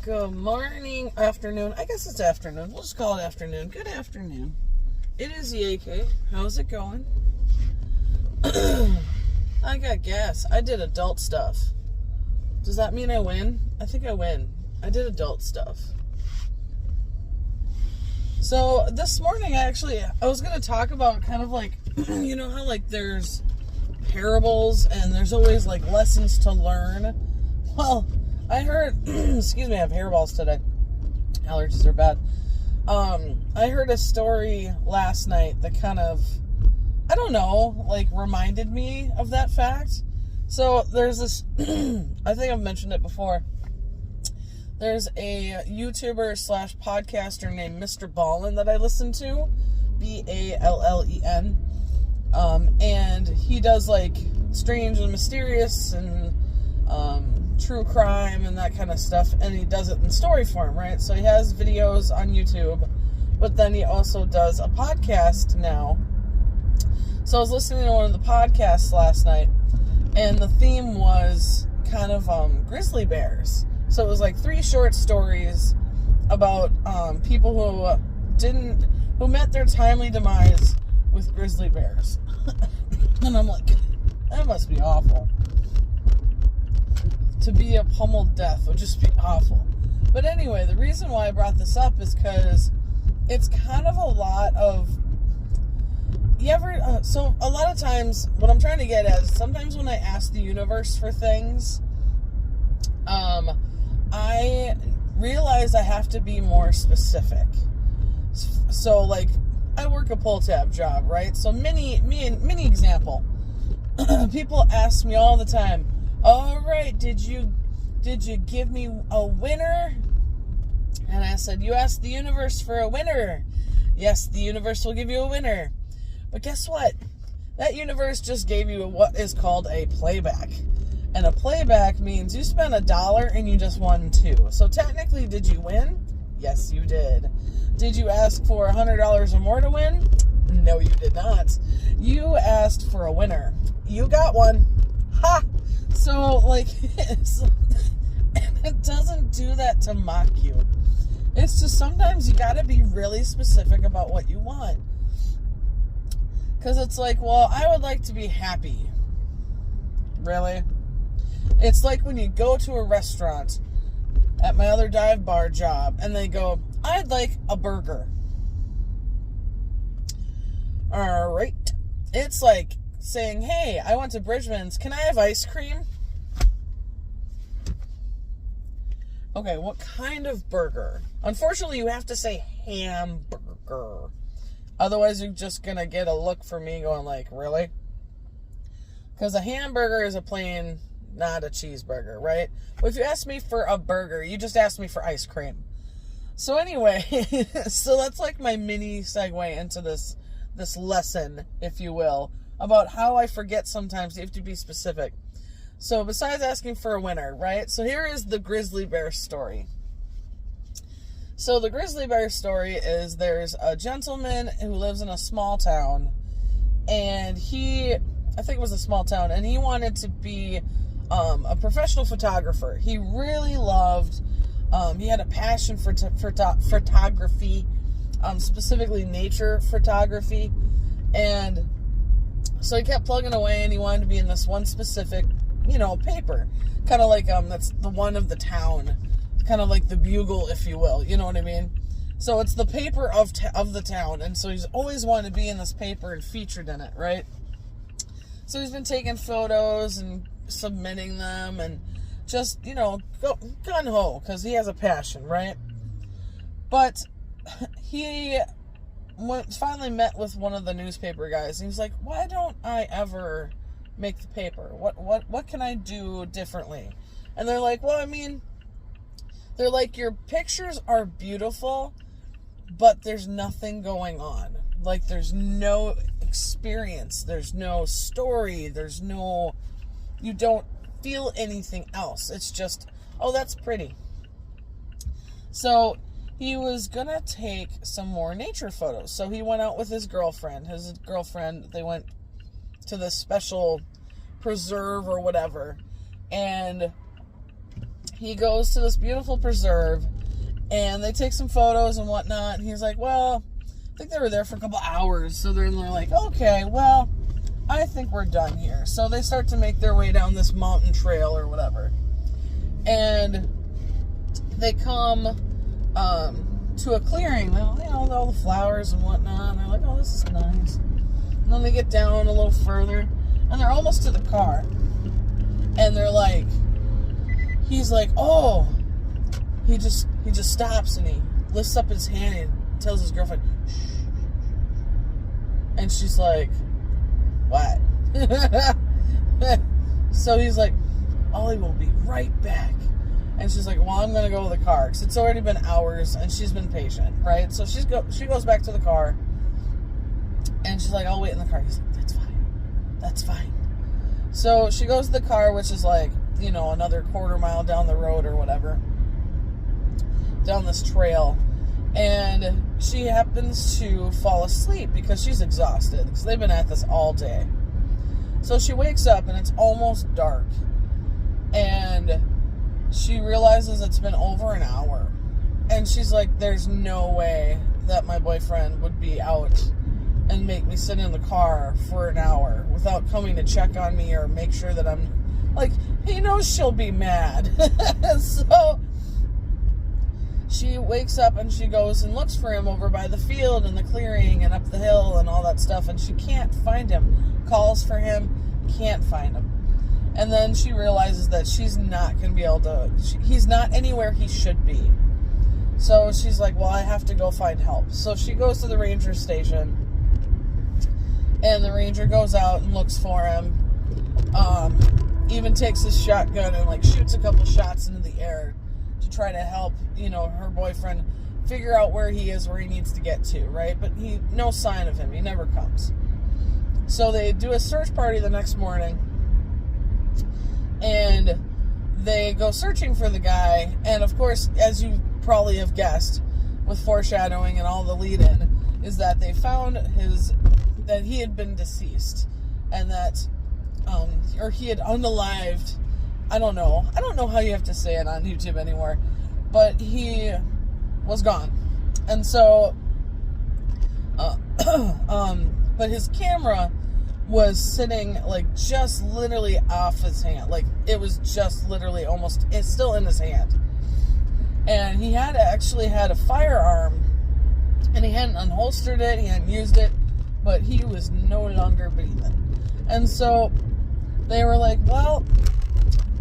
Good morning, afternoon. I guess it's afternoon. We'll just call it afternoon. Good afternoon. It is YayKay. How's it going? I got gas. I did adult stuff. Does that mean I win? I think I win. I did adult stuff. So this morning, I was going to talk about kind of like, you know how like there's parables and there's always like lessons to learn. Well, I heard, excuse me, I have hairballs today. Allergies are bad. I heard a story last night that kind of, I don't know, like reminded me of that fact. So there's this, I think I've mentioned it before. There's a YouTuber / podcaster named Mr. Ballin that I listen to, Ballen. And he does like strange and mysterious and true crime and that kind of stuff, and he does it in story form, right? So he has videos on YouTube, but then he also does a podcast now. So I was listening to one of the podcasts last night, and the theme was kind of grizzly bears. So it was like 3 short stories about people who met their timely demise with grizzly bears. And I'm like, that must be awful. To be a pummeled death would just be awful. But anyway, the reason why I brought this up is because it's kind of a lot of, so a lot of times, what I'm trying to get at is sometimes when I ask the universe for things, I realize I have to be more specific. So like, I work a pull tab job, right? So mini example. People ask me all the time, all right, did you give me a winner? And I said, you asked the universe for a winner. Yes, the universe will give you a winner. But guess what? That universe just gave you what is called a playback. And a playback means you spent $1 and you just won $2. So technically, did you win? Yes, you did. Did you ask for $100 or more to win? No, you did not. You asked for a winner. You got one. Ha! So, like, it doesn't do that to mock you. It's just sometimes you gotta be really specific about what you want. Because it's like, well, I would like to be happy. Really? It's like when you go to a restaurant at my other dive bar job and they go, I'd like a burger. All right. It's like saying, hey, I went to Bridgman's. Can I have ice cream? Okay, what kind of burger? Unfortunately, you have to say hamburger. Otherwise, you're just going to get a look from me going like, really? Because a hamburger is a plain, not a cheeseburger, right? But if you ask me for a burger, you just asked me for ice cream. So anyway, so that's like my mini segue into this lesson, if you will, about how I forget sometimes you have to be specific. So besides asking for a winner, right? So here is the grizzly bear story. So the grizzly bear story is there's a gentleman who lives in a small town, and I think it was a small town, and he wanted to be a professional photographer. He really loved, he had a passion for photography, specifically nature photography, and so he kept plugging away, and he wanted to be in this one specific, paper, kind of like that's the one of the town, kind of like the Bugle, if you will, you know what I mean? So it's the paper of the town, and so he's always wanted to be in this paper and featured in it, right? So he's been taking photos and submitting them, and just gung-ho, because he has a passion, right? But he finally met with one of the newspaper guys, and he's like, why don't I ever make the paper? What can I do differently? And they're like, well, they're like, your pictures are beautiful, but there's nothing going on. Like, there's no experience, there's no story, you don't feel anything else. It's just, oh, that's pretty. So he was gonna take some more nature photos. So he went out with his girlfriend. They went to this special preserve or whatever, and he goes to this beautiful preserve, and they take some photos and whatnot, and he's like, well, I think they were there for a couple hours, so they're like, okay, well, I think we're done here. So they start to make their way down this mountain trail or whatever, and they come to a clearing, all the flowers and whatnot, and they're like, oh, this is nice. And then they get down a little further, and they're almost to the car, and they're like, he's like, oh, he just stops, and he lifts up his hand and tells his girlfriend, shh. And she's like, what? So he's like, Ollie will be right back. And she's like, well, I'm going to go to the car, because it's already been hours, and she's been patient, right? So she goes back to the car, and she's like, I'll wait in the car. He's like, that's fine. So she goes to the car, which is like, another quarter mile down the road or whatever, down this trail, and she happens to fall asleep because she's exhausted, because they've been at this all day. So she wakes up, and it's almost dark, and she realizes it's been over an hour, and she's like, there's no way that my boyfriend would be out and make me sit in the car for an hour without coming to check on me or make sure that I'm, like, he knows she'll be mad. So she wakes up and she goes and looks for him over by the field and the clearing and up the hill and all that stuff, and she can't find him. Calls for him, can't find him. And then she realizes that she's not going to be able to, he's not anywhere he should be. So she's like, well, I have to go find help. So she goes to the ranger station, and the ranger goes out and looks for him. Even takes his shotgun and like shoots a couple shots into the air to try to help, her boyfriend figure out where he is, where he needs to get to, right? But no sign of him. He never comes. So they do a search party the next morning, and they go searching for the guy. And of course, as you probably have guessed, with foreshadowing and all the lead-in, is that they found that he had been deceased, and that, or he had unalived. I don't know how you have to say it on YouTube anymore, but he was gone. And so, but his camera was sitting like just literally off his hand. Like it was just literally it's still in his hand. And he had actually had a firearm, and he hadn't unholstered it, he hadn't used it, but he was no longer breathing. And so they were like, well,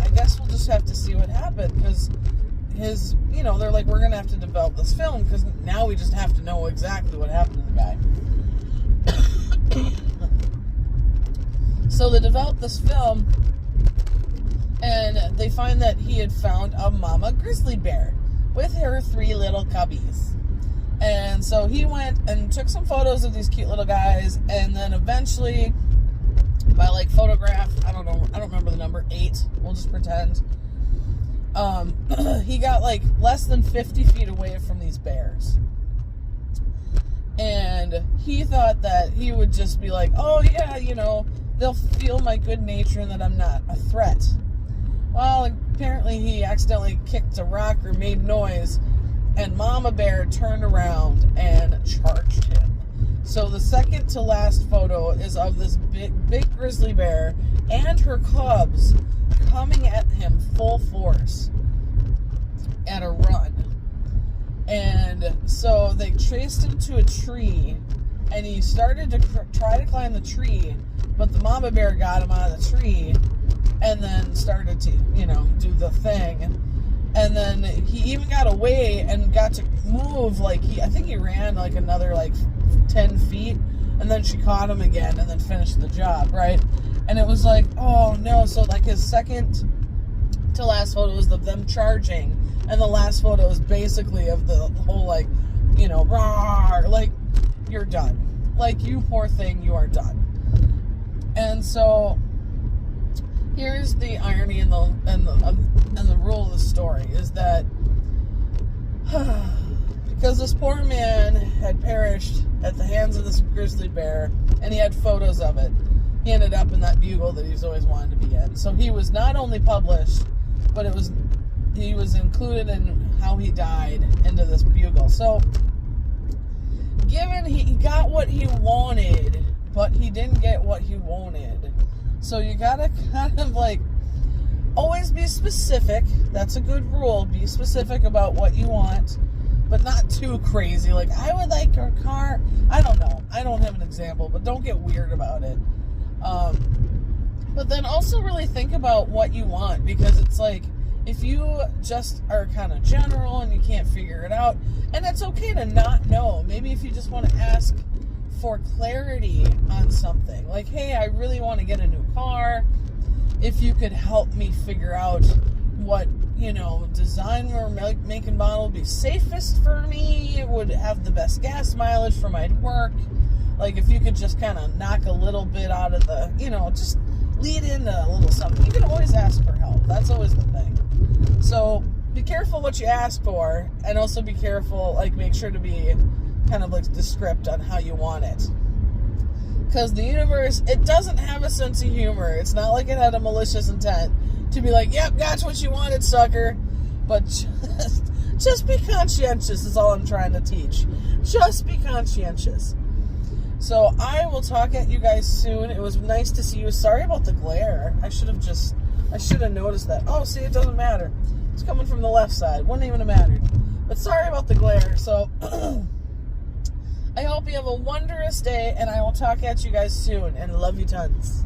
I guess we'll just have to see what happened, because they're like, we're going to have to develop this film, because now we just have to know exactly what happened to the guy. So they develop this film, and they find that he had found a mama grizzly bear with her 3 little cubbies. And so he went and took some photos of these cute little guys, and then eventually, by like photograph, I don't remember the number, 8, we'll just pretend, he got like less than 50 feet away from these bears. And he thought that he would just be like, oh yeah, they'll feel my good nature and that I'm not a threat. Well, apparently he accidentally kicked a rock or made noise, and Mama Bear turned around and charged him. So the second to last photo is of this big grizzly bear and her cubs coming at him full force at a run. And so they chased him to a tree, and he started to try to climb the tree, but the mama bear got him out of the tree and then started to, do the thing. And then he even got away and got to move, I think he ran like another 10 feet, and then she caught him again and then finished the job, right? And it was like, oh no. So his second to last photo was of them charging, and the last photo is basically of the whole rawr, you're done. You poor thing, you are done. And so here's the irony and the rule of the story is that because this poor man had perished at the hands of this grizzly bear, and he had photos of it, he ended up in that bugle that he's always wanted to be in. So he was not only published, but it was he was included in how he died into this bugle. So, given he got what he wanted, but he didn't get what he wanted. So you gotta kind of like always be specific. That's a good rule. Be specific about what you want, but not too crazy. Like, I would like your car. I don't know. I don't have an example, but don't get weird about it. But then also really think about what you want, because it's like, if you just are kind of general and you can't figure it out, and it's okay to not know. Maybe if you just want to ask for clarity on something, like, hey, I really want to get a new car. If you could help me figure out what, design or make and model would be safest for me, it would have the best gas mileage for my work. Like, if you could just kind of knock a little bit out of the, just lead in a little something. You can always ask for help. That's always the thing. So be careful what you ask for, and also be careful, like, make sure to be kind of like descript on how you want it. Because the universe, it doesn't have a sense of humor. It's not like it had a malicious intent to be like, yep, got what you wanted, sucker. But just be conscientious is all I'm trying to teach. Just be conscientious. So I will talk at you guys soon. It was nice to see you. Sorry about the glare. I should have noticed that. Oh, see, it doesn't matter. It's coming from the left side. Wouldn't even have mattered. But sorry about the glare. So I hope you have a wondrous day, and I will talk at you guys soon, and love you tons.